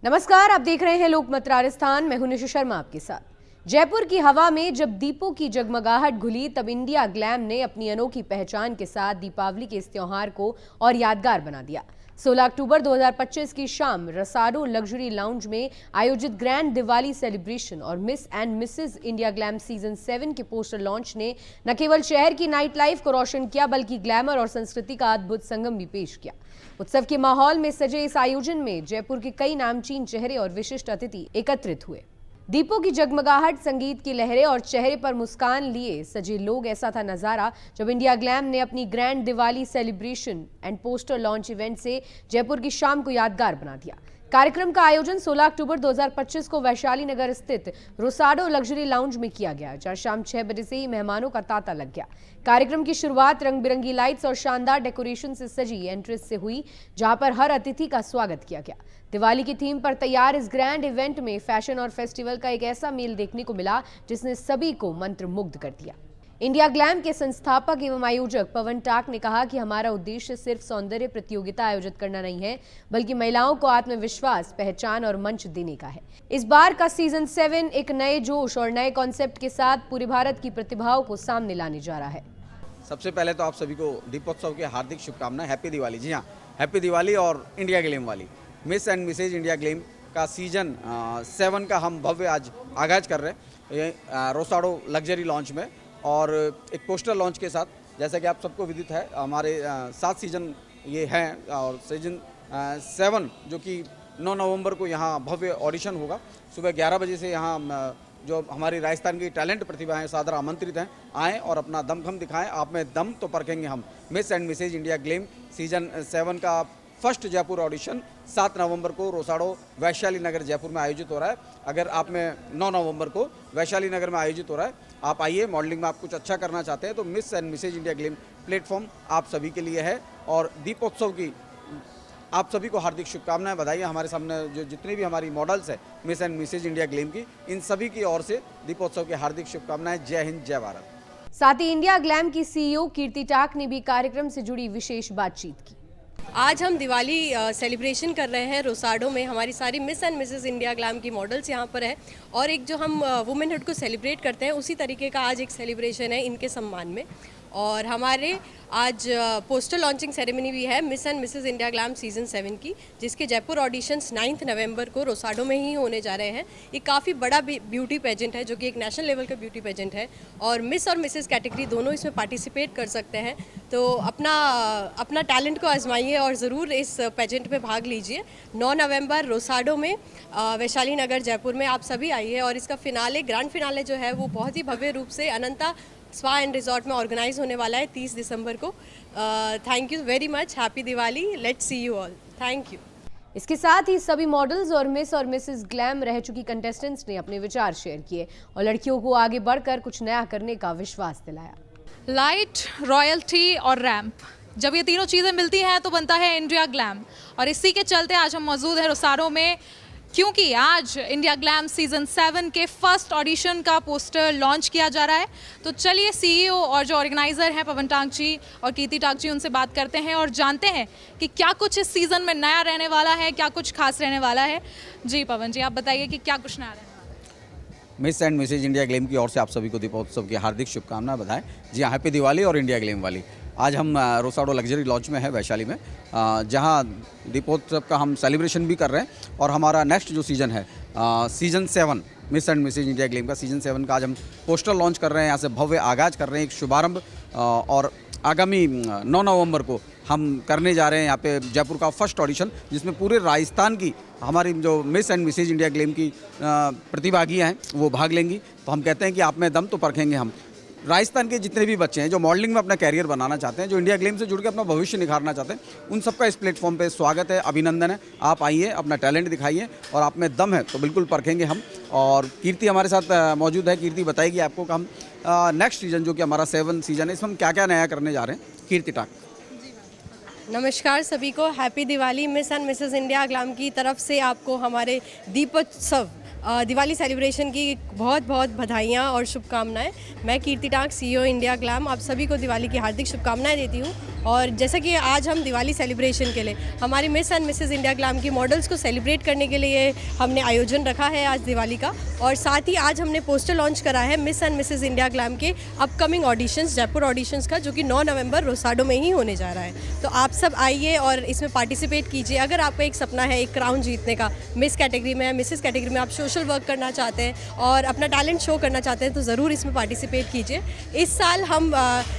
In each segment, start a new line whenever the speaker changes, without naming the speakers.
नमस्कार, आप देख रहे हैं लोकमत राजस्थान। मैं हूं निशा शर्मा आपके साथ। जयपुर की हवा में जब दीपों की जगमगाहट घुली तब इंडिया ग्लैम ने अपनी अनोखी पहचान के साथ दीपावली के इस त्योहार को और यादगार बना दिया। 16 अक्टूबर 2025 की शाम रसाडो लग्जरी लाउंज में आयोजित ग्रैंड दिवाली सेलिब्रेशन और Miss and Mrs India Glam season 7 के पोस्टर लॉन्च ने न केवल शहर की नाइट लाइफ को रोशन किया बल्कि ग्लैमर और संस्कृति का अद्भुत संगम भी पेश किया। उत्सव के माहौल में सजे इस आयोजन में जयपुर के कई नामचीन चेहरे और विशिष्ट अतिथि एकत्रित हुए। दीपों की जगमगाहट, संगीत की लहरें और चेहरे पर मुस्कान लिए सजे लोग, ऐसा था नजारा जब इंडिया ग्लैम ने अपनी grand Diwali celebration and poster launch event से जयपुर की शाम को यादगार बना दिया। कार्यक्रम का आयोजन 16 अक्टूबर 2025 को वैशाली नगर स्थित रोसाडो लग्जरी लाउंज में किया गया, जहां शाम 6 बजे से ही मेहमानों का तांता लग गया। कार्यक्रम की शुरुआत रंग बिरंगी लाइट्स और शानदार डेकोरेशन से सजी एंट्रेंस से हुई, जहां पर हर अतिथि का स्वागत किया गया। दिवाली की थीम पर तैयार इस ग्रैंड इवेंट में फैशन और फेस्टिवल का एक ऐसा मेल देखने को मिला जिसने सभी को मंत्रमुग्ध कर दिया। इंडिया ग्लैम के संस्थापक एवं आयोजक पवन टाक ने कहा कि हमारा उद्देश्य सिर्फ सौंदर्य प्रतियोगिता आयोजित करना नहीं है, बल्कि महिलाओं को आत्मविश्वास, पहचान और मंच देने का है। इस बार का सीजन 7 एक नए जोश और नए कॉन्सेप्ट के साथ पूरे भारत की प्रतिभाओं को सामने लाने जा रहा है।
सबसे पहले तो आप सभी को दीपोत्सव की हार्दिक शुभकामनाएं। हैप्पी दिवाली। जी हाँ, हैप्पी दिवाली। और इंडिया ग्लैम वाली Miss and Mrs India Glam का सीजन 7 का हम भव्य आज आगाज कर रहे हैं ये रोसाडो लग्जरी लॉन्च में, और एक पोस्टर लॉन्च के साथ। जैसा कि आप सबको विदित है, हमारे 7 सीजन ये हैं और सीजन 7 जो कि 9 नवंबर को यहाँ भव्य ऑडिशन होगा। सुबह 11 बजे से यहाँ जो हमारी राजस्थान की टैलेंट प्रतिभाएं सादर आमंत्रित हैं, आएँ और अपना दमखम दिखाएं। आप में दम तो परखेंगे हम। Miss and Mrs India Glam season 7 का फर्स्ट जयपुर ऑडिशन 7 नवंबर को रोसाडो वैशाली नगर जयपुर में आयोजित हो रहा है। अगर आप में 9 नवंबर को वैशाली नगर में आयोजित हो रहा है, आप आइए। मॉडलिंग में आप कुछ अच्छा करना चाहते हैं तो Miss and Mrs India Glam platform आप सभी के लिए है। और दीपोत्सव की आप सभी को हार्दिक शुभकामनाएं, बधाई। हमारे सामने जो जितनी भी हमारी मॉडल्स है Miss and Mrs India Glam की, इन सभी की ओर से दीपोत्सव की हार्दिक शुभकामनाएं। जय हिंद, जय भारत।
साथ ही इंडिया ग्लैम की सीईओ कीर्ति टाक ने भी कार्यक्रम से जुड़ी विशेष बातचीत की।
आज हम दिवाली सेलिब्रेशन कर रहे हैं रोसाडो में। हमारी सारी miss and Mrs India Glam की मॉडल्स यहाँ पर है, और एक जो हम वुमेनहुड को सेलिब्रेट करते हैं उसी तरीके का आज एक सेलिब्रेशन है इनके सम्मान में। और हमारे आज पोस्टर लॉन्चिंग सेरेमनी भी है Miss and Mrs India Glam season 7 की, जिसके जयपुर ऑडिशंस 9 नवंबर को रोसाडो में ही होने जा रहे हैं। ये काफ़ी बड़ा ब्यूटी पेजेंट है जो कि एक नेशनल लेवल का ब्यूटी पेजेंट है, और मिस और मिसेस कैटेगरी दोनों इसमें पार्टिसिपेट कर सकते हैं। तो अपना टैलेंट को आजमाइए और ज़रूर इस पेजेंट में भाग लीजिए। 9 नवंबर रोसाडो में वैशाली नगर जयपुर में आप सभी आइए। और इसका ग्रैंड फिनाले जो है वो बहुत ही भव्य रूप से अनंता स्पा एंड रिजॉर्ट में ऑर्गेनाइज होने वाला है 30 दिसंबर को। Thank you very much. Happy Diwali. Let's see you all. Thank you.
इसके साथ ही सभी मॉडल्स और मिस और मिसेस ग्लैम रह चुकी कंटेस्टेंट्स ने अपने विचार शेयर किए और लड़कियों को आगे बढ़कर कुछ नया करने का विश्वास दिलाया।
लाइट, रॉयल्टी और रैंप, जब ये तीनों चीज़ें मिलती हैं तो बनता है इंडिया ग्लैम। और इसी के चलते आज हम मौजूद हैं रोसाडो में, क्योंकि आज इंडिया ग्लैम सीजन 7 के फर्स्ट ऑडिशन का पोस्टर लॉन्च किया जा रहा है। तो चलिए सीईओ और जो ऑर्गेनाइजर हैं पवन टाक जी और कीर्ति टाक जी, उनसे बात करते हैं और जानते हैं कि क्या कुछ इस सीजन में नया रहने वाला है, क्या कुछ खास रहने वाला है। जी पवन जी, आप बताइए कि क्या कुछ नया रहने वाला है।
Miss and Mrs India Glam की ओर से आप सभी को दीपोत्सव की हार्दिक शुभकामनाएं, बधाएं। जी हाँ, हैप्पी दिवाली और इंडिया ग्लैम वाली। आज हम रोसाडो लग्जरी लॉन्च में है वैशाली में, जहां दीपोत्सव का हम सेलिब्रेशन भी कर रहे हैं। और हमारा नेक्स्ट जो सीज़न है season 7 Miss and Mrs India Glam का सीजन 7 का आज हम पोस्टर लॉन्च कर रहे हैं। यहाँ से भव्य आगाज कर रहे हैं, एक शुभारंभ। और आगामी 9 नवंबर को हम करने जा रहे हैं यहाँ पे जयपुर का फर्स्ट ऑडिशन, जिसमें पूरे राजस्थान की हमारी जो Miss and Mrs India Glam की प्रतिभागियाँ हैं वो भाग लेंगी। तो हम कहते हैं कि आप में दम तो परखेंगे हम। राजस्थान के जितने भी बच्चे हैं जो मॉडलिंग में अपना कैरियर बनाना चाहते हैं, जो इंडिया ग्लैम से जुड़ के अपना भविष्य निखारना चाहते हैं, उन सबका इस प्लेटफॉर्म पे स्वागत है, अभिनंदन है। आप आइए, अपना टैलेंट दिखाइए, और आप में दम है तो बिल्कुल परखेंगे हम। और कीर्ति हमारे साथ मौजूद है। कीर्ति बताएगी आपको कि हम नेक्स्ट सीजन जो कि हमारा 7 सीजन है, इसमें हम क्या क्या नया करने जा रहे हैं। कीर्ति टाक।
नमस्कार सभी को, happy Diwali. Miss and Mrs India Glam की तरफ से आपको हमारे दीपोत्सव दिवाली सेलिब्रेशन की बहुत बहुत बधाइयाँ और शुभकामनाएं। मैं कीर्ति टांक, CEO इंडिया ग्लैम, आप सभी को दिवाली की हार्दिक शुभकामनाएं देती हूँ। और जैसा कि आज हम दिवाली सेलिब्रेशन के लिए हमारी miss and Mrs India Glam की मॉडल्स को सेलिब्रेट करने के लिए हमने आयोजन रखा है आज दिवाली का, और साथ ही आज हमने पोस्टर लॉन्च करा है Miss and Mrs India glam के अपकमिंग ऑडिशंस, जयपुर ऑडिशंस का, जो कि 9 नवंबर रोसाडो में ही होने जा रहा है। तो आप सब आइए और इसमें पार्टिसिपेट कीजिए। अगर आपका एक सपना है एक क्राउन जीतने का, मिस कैटेगरी में, मिसेस कैटेगरी में, आप सोशल वर्क करना चाहते हैं और अपना टैलेंट शो करना चाहते हैं, तो ज़रूर इसमें पार्टिसिपेट कीजिए। इस साल हम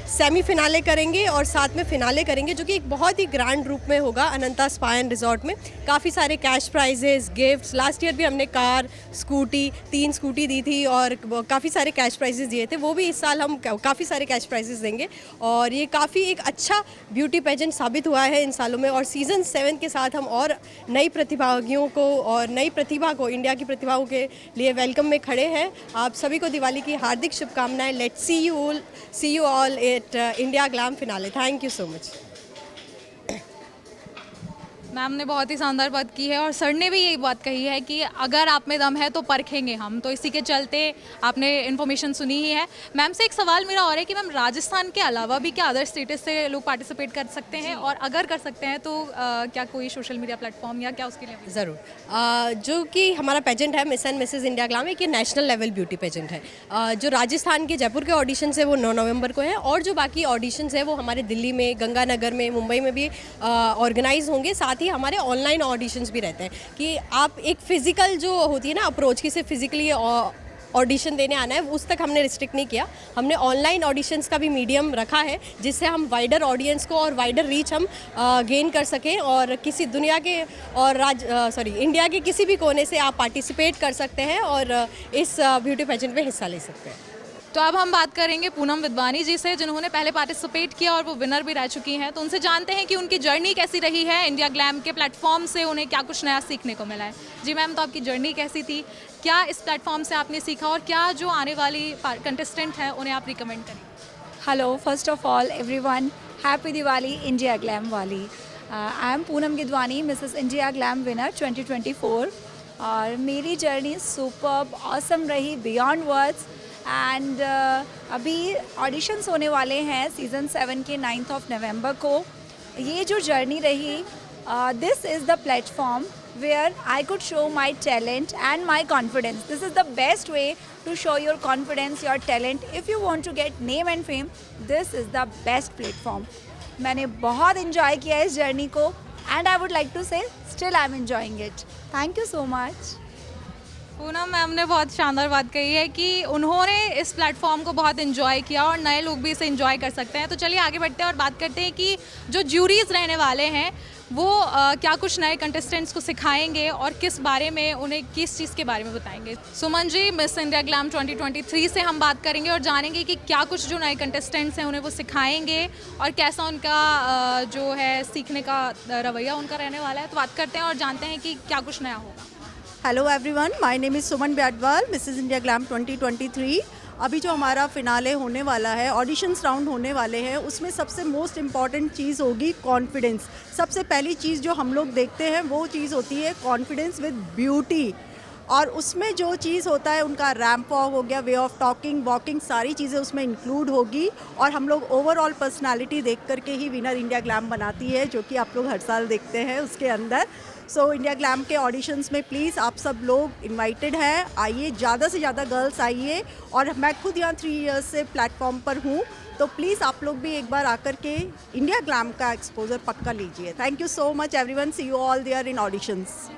सेमी फिनाले करेंगे और साथ में फिनाले करेंगे, जो कि एक बहुत ही ग्रैंड रूप में होगा अनंता स्पा एंड रिजॉर्ट में। काफ़ी सारे cash prices, gifts, last year भी हमने कार, स्कूटी, 3 स्कूटी दी थी और काफ़ी सारे कैश प्राइजेस दिए थे, वो भी इस साल हम काफ़ी सारे कैश प्राइजेस देंगे। और ये काफ़ी एक अच्छा ब्यूटी पेजेंट साबित हुआ है इन सालों में। और सीज़न 7 के साथ हम और नई प्रतिभागियों को और नई प्रतिभा को, इंडिया की प्रतिभाओं के लिए वेलकम में खड़े हैं। आप सभी को दिवाली की हार्दिक शुभकामनाएं। Let's see you all at India glam finale. Thank you so much.
Ma'am ने बहुत ही शानदार बात की है और सर ने भी यही बात कही है कि अगर आप में दम है तो परखेंगे हम, तो इसी के चलते आपने इन्फॉर्मेशन सुनी ही है। मैम से एक सवाल मेरा और है कि मैम राजस्थान के अलावा भी क्या अदर स्टेट्स से लोग पार्टिसिपेट कर सकते हैं, और अगर कर सकते हैं तो क्या कोई सोशल मीडिया प्लेटफॉर्म या क्या उसके लिए?
ज़रूर। जो कि हमारा पेजेंट है Miss and Mrs India glam, एक ये नेशनल लेवल ब्यूटी पेजेंट है। जो राजस्थान के जयपुर के ऑडिशन है वो 9 नवंबर को है, और जो बाकी ऑडिशंस है वो हमारे दिल्ली में, गंगानगर में, मुंबई में भी ऑर्गेनाइज होंगे। साथ ही हमारे ऑनलाइन ऑडिशंस भी रहते हैं कि आप एक फिजिकल जो होती है ना अप्रोच, की सिर्फ फिजिकली ऑडिशन देने आना है, उस तक हमने रिस्ट्रिक्ट नहीं किया। हमने ऑनलाइन ऑडिशंस का भी मीडियम रखा है, जिससे हम वाइडर ऑडियंस को और वाइडर रीच हम गेन कर सकें, और किसी दुनिया के और इंडिया के किसी भी कोने से आप पार्टिसिपेट कर सकते हैं और इस ब्यूटी पेजेंट में हिस्सा ले सकते हैं।
तो अब हम बात करेंगे पूनम विद्वानी जी से, जिन्होंने पहले पार्टिसिपेट किया और वो विनर भी रह चुकी हैं। तो उनसे जानते हैं कि उनकी जर्नी कैसी रही है, इंडिया ग्लैम के प्लेटफॉर्म से उन्हें क्या कुछ नया सीखने को मिला है। जी मैम, तो आपकी जर्नी कैसी थी, क्या इस प्लेटफॉर्म से आपने सीखा, और क्या जो आने वाली कंटेस्टेंट हैं उन्हें आप रिकमेंड करें?
Hello, first of all, everyone, happy Diwali, India Glam Wali. I am Poonam Gidwani, Mrs. India Glam winner 2024. और मेरी जर्नी सुपर्ब, ऑसम रही, बियॉन्ड वर्ड्स। एंड अभी ऑडिशंस होने वाले हैं सीज़न 7 के 9th of November को। ये जो जर्नी रही, this is the platform where I could show my talent and my confidence. This is the best way to show your confidence, your talent. If you want to get name and fame, this is the best platform. मैंने बहुत enjoy किया इस journey को, and I would like to say still I'm enjoying it. Thank you so much.
Poonam ma'am ने बहुत शानदार बात कही है कि उन्होंने इस प्लेटफॉर्म को बहुत इन्जॉय किया और नए लोग भी इसे इन्जॉय कर सकते हैं। तो चलिए आगे बढ़ते हैं और बात करते हैं कि जो ज्यूरीज रहने वाले हैं वो क्या कुछ नए कंटेस्टेंट्स को सिखाएंगे और किस बारे में, उन्हें किस चीज़ के बारे में बताएंगे। Suman ji, miss India Glam 2023 से हम बात करेंगे और जानेंगे कि क्या कुछ जो नए कंटेस्टेंट्स हैं उन्हें वो सिखाएंगे और कैसा उनका जो है सीखने का रवैया उनका रहने वाला है। तो बात करते हैं और जानते हैं कि क्या कुछ नया होगा।
Hello everyone, my name is Suman Byadwal, Mrs India Glam 2023। अभी जो हमारा फिनाले होने वाला है, ऑडिशंस राउंड होने वाले हैं, उसमें सबसे मोस्ट इम्पॉर्टेंट चीज़ होगी कॉन्फिडेंस। सबसे पहली चीज़ जो हम लोग देखते हैं वो चीज़ होती है कॉन्फिडेंस विद ब्यूटी, और उसमें जो चीज़ होता है उनका रैम्प वॉक हो गया, वे ऑफ टॉकिंग, वॉकिंग, सारी चीज़ें उसमें इंक्लूड होगी। और हम लोग ओवरऑल पर्सनालिटी देख करके ही विनर इंडिया ग्लैम बनाती है, जो कि आप लोग हर साल देखते हैं उसके अंदर। सो इंडिया ग्लैम के ऑडिशंस में प्लीज़ आप सब लोग इनवाइटेड हैं, आइए, ज़्यादा से ज़्यादा गर्ल्स आइए। और मैं खुद यहाँ 3 इयर्स से प्लेटफॉर्म पर हूँ, तो प्लीज़ आप लोग भी एक बार आकर के इंडिया ग्लैम का एक्सपोजर पक्का लीजिए। Thank you so much everyone, see you all there in auditions.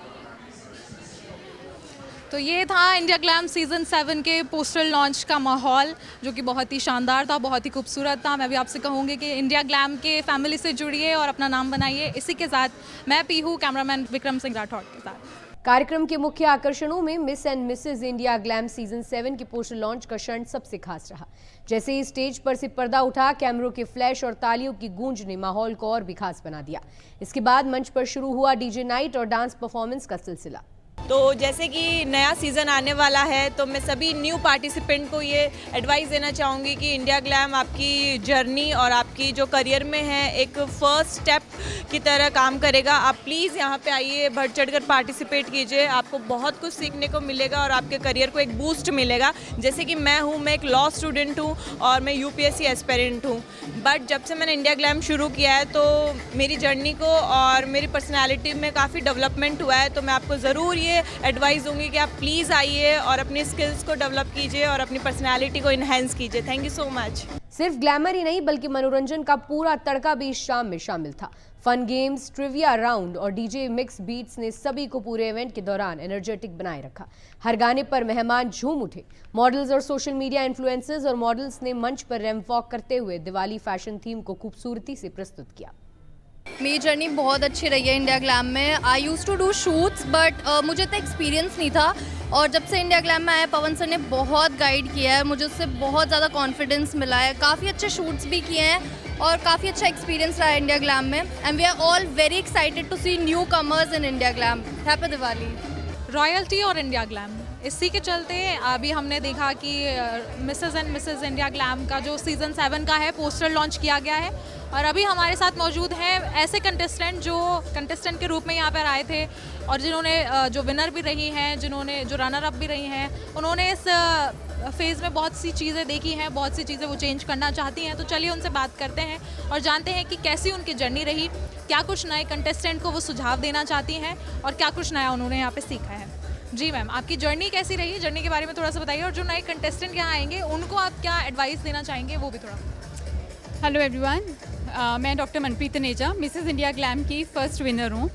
तो ये था इंडिया ग्लैम सीज़न 7 के पोस्टर लॉन्च का माहौल, जो कि बहुत ही शानदार था, बहुत ही खूबसूरत था। मैं भी आपसे कहूँगी कि इंडिया ग्लैम के फैमिली से जुड़िए और अपना नाम बनाइए। इसी के साथ मैं पीहू, कैमरामैन विक्रम सिंह राठौड़ के साथ।
कार्यक्रम के मुख्य आकर्षणों में Miss and Mrs India Glam season 7 के पोस्टर लॉन्च का क्षण सबसे खास रहा। जैसे ही स्टेज पर से पर्दा उठा, कैमरों के फ्लैश और तालियों की गूंज ने माहौल को और भी खास बना दिया। इसके बाद मंच पर शुरू हुआ डीजे नाइट और डांस परफॉर्मेंस का सिलसिला।
तो जैसे कि नया सीज़न आने वाला है तो मैं सभी न्यू पार्टिसिपेंट को ये एडवाइस देना चाहूँगी कि इंडिया ग्लैम आपकी जर्नी और आपकी जो करियर में है एक फ़र्स्ट स्टेप की तरह काम करेगा। आप प्लीज़ यहाँ पे आइए, बढ़ चढ़कर पार्टिसिपेट कीजिए, आपको बहुत कुछ सीखने को मिलेगा और आपके करियर को एक बूस्ट मिलेगा। जैसे कि मैं एक लॉ स्टूडेंट हूँ और मैं यूपीएससी एस्पिरेंट हूँ, बट जब से मैंने इंडिया ग्लैम शुरू किया है तो मेरी जर्नी को और मेरी पर्सनालिटी में काफ़ी डेवलपमेंट हुआ है। तो मैं आपको ज़रूर ये एडवाइस दूंगी कि आप प्लीज़ आइए और अपनी स्किल्स को डेवलप कीजिए और अपनी पर्सनालिटी को इन्हेंस कीजिए। Thank you so much.
सिर्फ ग्लैमर ही नहीं बल्कि मनोरंजन का पूरा तड़का भी इस शाम में शामिल था। फन गेम्स, ट्रिविया राउंड और डीजे मिक्स बीट्स ने सभी को पूरे इवेंट के दौरान एनर्जेटिक बनाए रखा। हर गाने पर मेहमान झूम उठे। मॉडल्स और सोशल मीडिया इन्फ्लुएंसर्स और मॉडल्स ने मंच पर रैंप वॉक करते हुए दिवाली फैशन थीम को खूबसूरती से प्रस्तुत किया।
मेरी जर्नी बहुत अच्छी रही है इंडिया ग्लैम में। I used to do shoots but मुझे इतना एक्सपीरियंस नहीं था, और जब से इंडिया ग्लैम में आया पवन सर ने बहुत गाइड किया है, मुझे उससे बहुत ज़्यादा कॉन्फिडेंस मिला है। काफ़ी अच्छे शूट्स भी किए हैं और काफ़ी अच्छा एक्सपीरियंस रहा है इंडिया ग्लैम में, and we are all very excited to see new comers in India Glam. Happy Diwali.
Royalty और इंडिया ग्लैम, इसी के चलते अभी हमने देखा कि Mrs and Mrs India Glam का जो सीज़न 7 का है पोस्टर लॉन्च किया गया है, और अभी हमारे साथ मौजूद हैं ऐसे कंटेस्टेंट जो कंटेस्टेंट के रूप में यहाँ पर आए थे और जिन्होंने जो विनर भी रही हैं, जिन्होंने जो रनर अप भी रही हैं, उन्होंने इस फेज़ में बहुत सी चीज़ें देखी हैं, बहुत सी चीज़ें वो चेंज करना चाहती हैं। तो चलिए उनसे बात करते हैं और जानते हैं कि कैसी उनकी जर्नी रही, क्या कुछ नए कंटेस्टेंट को वो सुझाव देना चाहती हैं और क्या कुछ नया उन्होंने यहाँ पे सीखा है। जी मैम, आपकी जर्नी कैसी रही? जर्नी के बारे में थोड़ा सा बताइए, और जो नए कंटेस्टेंट यहाँ आएंगे उनको आप क्या एडवाइस देना चाहेंगे वो भी थोड़ा।
हेलो एवरीवन, मैं doctor Manpreet Taneja, Mrs India Glam की फ़र्स्ट विनर हूँ।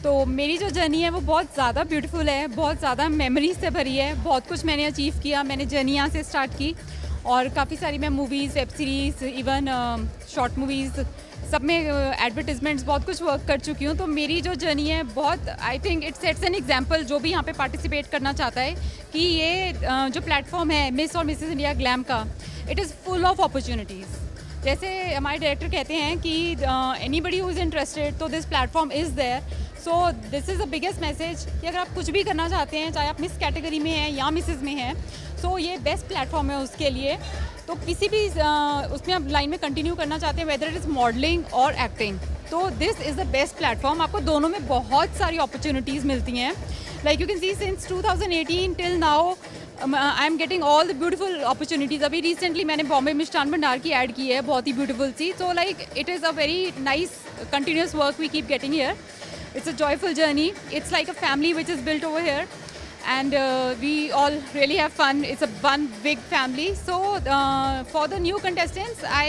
तो मेरी जो जर्नी है वो बहुत ज़्यादा ब्यूटीफुल है, बहुत ज़्यादा मेमोरीज से भरी है। बहुत कुछ मैंने अचीव किया, मैंने जर्नी यहाँ से स्टार्ट की और काफ़ी सारी मैं movies, web series, even short movies सब में एडवर्टिजमेंट्स बहुत कुछ वर्क कर चुकी हूँ। तो मेरी जो जर्नी है बहुत, I think it sets an example जो भी यहाँ पे पार्टिसिपेट करना चाहता है कि ये जो प्लेटफॉर्म है मिस और मिसेस इंडिया ग्लैम का, it is full of opportunities. जैसे हमारे डायरेक्टर कहते हैं कि एनीबडी हु इज़ इंटरेस्टेड तो this platform is there. So this is the biggest message कि अगर आप कुछ भी करना चाहते हैं, चाहे आप मिस कैटेगरी में हैं या मिसेस में हैं, सो ये बेस्ट प्लेटफॉर्म है उसके लिए। तो किसी भी उसमें आप लाइन में कंटिन्यू करना चाहते हैं, वेदर इट इज़ मॉडलिंग और एक्टिंग, तो this is the best platform. आपको दोनों में बहुत सारी अपॉर्चुनिटीज़ मिलती हैं। Like you can see since 2018 till now I am getting all the beautiful opportunities. अभी रिसेंटली मैंने बॉम्बे मिष्ठान भंडार की ऐड की है, बहुत ही ब्यूटीफुल सी। So like it is a very nice continuous work we keep getting here. It's a joyful journey. It's like a family which is built over here, and we all really have fun. It's a one big family. So for the new contestants, I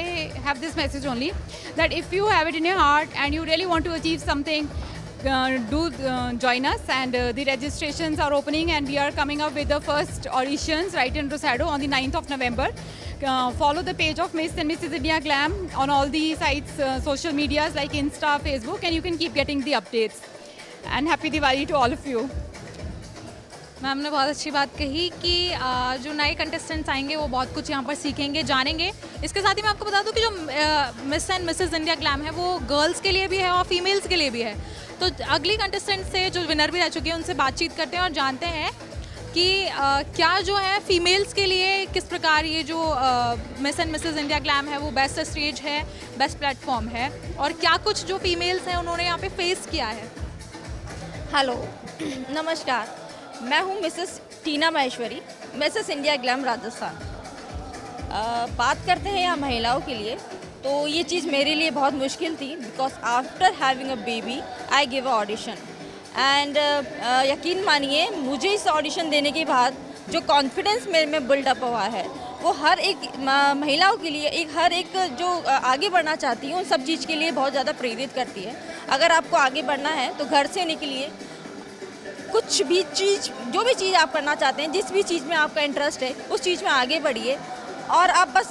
have this message only, that if you have it in your heart and you really want to achieve something, do join us, and the registrations are opening and we are coming up with the first auditions right in Rosado on the 9th of November. Follow the page of Miss and Mrs. India Glam on all the sites, social medias like Insta, Facebook, and you can keep getting the updates. And happy Diwali to all of you.
Ma'am ने बहुत अच्छी बात कही कि जो नए contestants आएंगे वो बहुत कुछ यहाँ पर सीखेंगे, जानेंगे। इसके साथ ही मैं आपको बता दूँ कि जो Miss and Mrs India glam है वो गर्ल्स के लिए भी है और फीमेल्स के लिए भी है। तो अगली कंटेस्टेंट से जो विनर भी रह चुकी है उनसे बातचीत करते हैं और जानते हैं कि क्या जो है फीमेल्स के लिए किस प्रकार ये जो Miss and Mrs India glam है वो बेस्ट स्टेज है, बेस्ट प्लेटफॉर्म है, और क्या कुछ जो फीमेल्स हैं उन्होंने यहाँ पे फेस किया है।
हेलो नमस्कार, मैं हूँ Mrs Tina Maheshwari, Mrs India Glam Rajasthan. बात करते हैं यहाँ महिलाओं के लिए, तो ये चीज़ मेरे लिए बहुत मुश्किल थी, because after having a baby I give a audition, and यकीन मानिए मुझे इस ऑडिशन देने के बाद जो कॉन्फिडेंस मेरे में बिल्डअप हुआ है वो हर एक महिलाओं के लिए, हर एक जो आगे बढ़ना चाहती है उन सब चीज़ के लिए बहुत ज़्यादा प्रेरित करती है। अगर आपको आगे बढ़ना है तो घर से निकलिए, कुछ भी चीज़, जो भी चीज़ आप करना चाहते हैं, जिस भी चीज़ में आपका इंटरेस्ट है उस चीज़ में आगे बढ़िए, और आप बस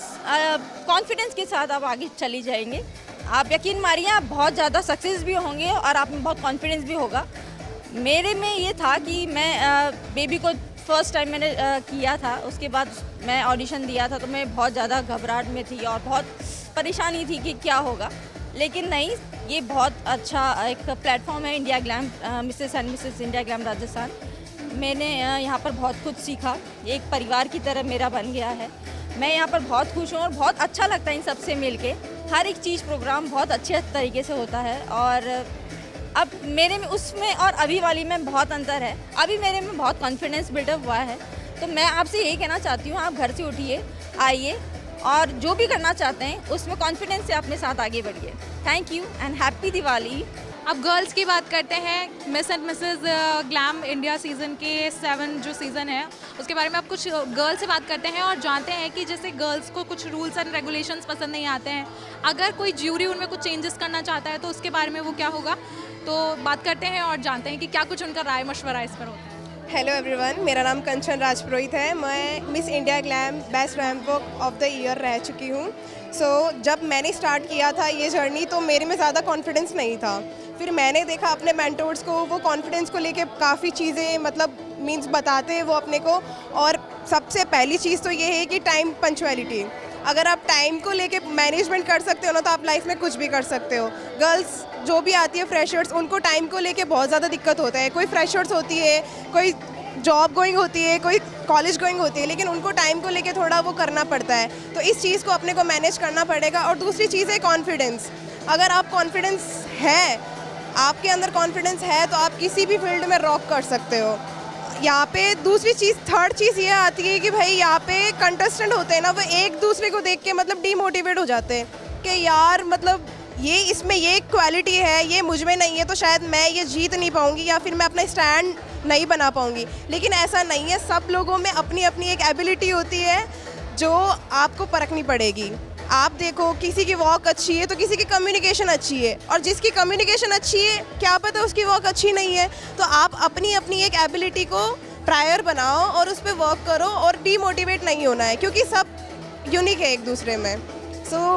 कॉन्फिडेंस के साथ आप आगे चली जाएंगे। आप यकीन मानिए आप बहुत ज़्यादा सक्सेस भी होंगे और आप में बहुत कॉन्फिडेंस भी होगा। मेरे में ये था कि मैं बेबी को फर्स्ट टाइम मैंने किया था, उसके बाद मैं ऑडिशन दिया था, तो मैं बहुत ज़्यादा घबराहट में थी और बहुत परेशानी थी कि क्या होगा, लेकिन नहीं, ये बहुत अच्छा एक प्लेटफॉर्म है India glam, Mrs and Mrs India Glam Rajasthan. मैंने यहाँ पर बहुत कुछ सीखा, एक परिवार की तरह मेरा बन गया है। मैं यहाँ पर बहुत खुश हूँ और बहुत अच्छा लगता है इन सबसे मिल के। हर एक चीज़ प्रोग्राम बहुत अच्छे तरीके से होता है और अब मेरे में उसमें और अभी वाली में बहुत अंतर है। अभी मेरे में बहुत कॉन्फिडेंस बिल्डअप हुआ है। तो मैं आपसे यही कहना चाहती हूँ, आप घर से उठिए, आइए और जो भी करना चाहते हैं उसमें कॉन्फिडेंस से अपने साथ आगे बढ़िए। Thank you and happy Diwali.
अब गर्ल्स की बात करते हैं। Miss and Mrs glam India season के 7 जो सीज़न है उसके बारे में आप कुछ गर्ल्स से बात करते हैं और जानते हैं कि जैसे गर्ल्स को कुछ रूल्स एंड रेगुलेशंस पसंद नहीं आते हैं, अगर कोई ज्यूरी उनमें कुछ चेंजेस करना चाहता है तो उसके बारे में वो क्या होगा, तो बात करते हैं और जानते हैं कि क्या कुछ उनका राय मशवरा इस पर होता है।
हेलो एवरीवन, मेरा नाम कंचन राजपुरोहित है। मैं miss India glam best ramp of the year रह चुकी हूँ। जब मैंने स्टार्ट किया था ये जर्नी तो मेरे में ज़्यादा कॉन्फिडेंस नहीं था। फिर मैंने देखा अपने मेंटोर्स को, वो कॉन्फिडेंस को लेके काफ़ी चीज़ें मीन्स बताते हैं वो अपने को। और सबसे पहली चीज़ तो ये है कि टाइम पंक्चुअलिटी। अगर आप टाइम को लेके मैनेजमेंट कर सकते हो ना तो आप लाइफ में कुछ भी कर सकते हो। गर्ल्स जो भी आती है फ्रेशर्स, उनको टाइम को लेके बहुत ज़्यादा दिक्कत होता है। कोई फ्रेशर्स होती है, कोई जॉब गोइंग होती है, कोई कॉलेज गोइंग होती है, लेकिन उनको टाइम को लेके थोड़ा वो करना पड़ता है। तो इस चीज़ को अपने को मैनेज करना पड़ेगा। और दूसरी चीज़ है कॉन्फिडेंस। अगर आप कॉन्फिडेंस है, आपके अंदर कॉन्फिडेंस है तो आप किसी भी फील्ड में रॉक कर सकते हो। यहाँ पे दूसरी चीज़, थर्ड चीज़ ये आती है कि भाई यहाँ पे कंटेस्टेंट होते हैं ना, वो एक दूसरे को देख के डीमोटिवेट हो जाते हैं कि यार ये इसमें ये क्वालिटी है, ये मुझ में नहीं है तो शायद मैं ये जीत नहीं पाऊँगी या फिर मैं अपना स्टैंड नहीं बना पाऊँगी। लेकिन ऐसा नहीं है, सब लोगों में अपनी अपनी एक एबिलिटी होती है जो आपको परखनी पड़ेगी। आप देखो, किसी की वॉक अच्छी है तो किसी की कम्युनिकेशन अच्छी है, और जिसकी कम्युनिकेशन अच्छी है क्या पता उसकी वॉक अच्छी नहीं है। तो आप अपनी अपनी एक एबिलिटी को प्रायर बनाओ और उस पर वर्क करो और डीमोटिवेट नहीं होना है, क्योंकि सब यूनिक है एक दूसरे में।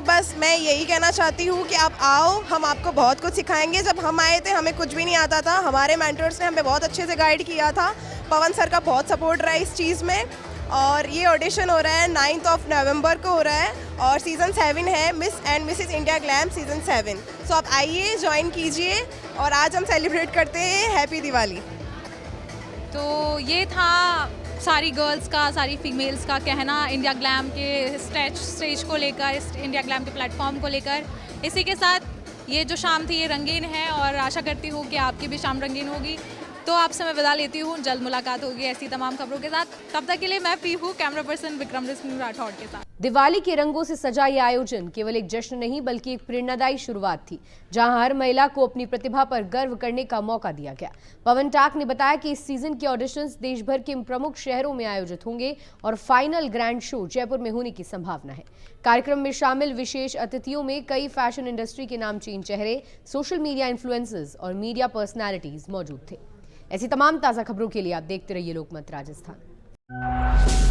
बस मैं यही कहना चाहती हूँ कि आप आओ, हम आपको बहुत कुछ सिखाएंगे। जब हम आए थे हमें कुछ भी नहीं आता था, हमारे मेंटर्स ने हमें बहुत अच्छे से गाइड किया था। पवन सर का बहुत सपोर्ट रहा है इस चीज़ में। और ये ऑडिशन हो रहा है 9 नवंबर को हो रहा है और सीज़न 7 है Miss and Mrs India glam season 7। आप आइए, ज्वाइन कीजिए और आज हम सेलिब्रेट करते हैं हैप्पी दिवाली।
तो ये था सारी गर्ल्स का, सारी फीमेल्स का कहना इंडिया ग्लैम के स्टेज को लेकर, इस इंडिया ग्लैम के प्लेटफॉर्म को लेकर। इसी के साथ ये जो शाम थी ये रंगीन है और आशा करती हूँ कि आपकी भी शाम रंगीन होगी। तो आपसे मैं विदा लेती हूँ, जल्द मुलाकात होगी ऐसी तमाम खबरों के साथ। तब तक के लिए मैं पी हूँ कैमरा पर्सन विक्रम राठौड़ के साथ।
दिवाली के रंगों से सजा ये आयोजन केवल एक जश्न नहीं बल्कि एक प्रेरणादायी शुरुआत थी, जहां हर महिला को अपनी प्रतिभा पर गर्व करने का मौका दिया गया। पवन टाक ने बताया कि इस सीजन के ऑडिशंस देश भर के प्रमुख शहरों में आयोजित होंगे और फाइनल ग्रैंड शो जयपुर में होने की संभावना है। कार्यक्रम में शामिल विशेष अतिथियों में कई फैशन इंडस्ट्री के नामचीन चेहरे, सोशल मीडिया इन्फ्लुएंसर्स और मीडिया पर्सनैलिटीज मौजूद थे। ऐसी तमाम ताज़ा खबरों के लिए आप देखते रहिए लोकमत राजस्थान।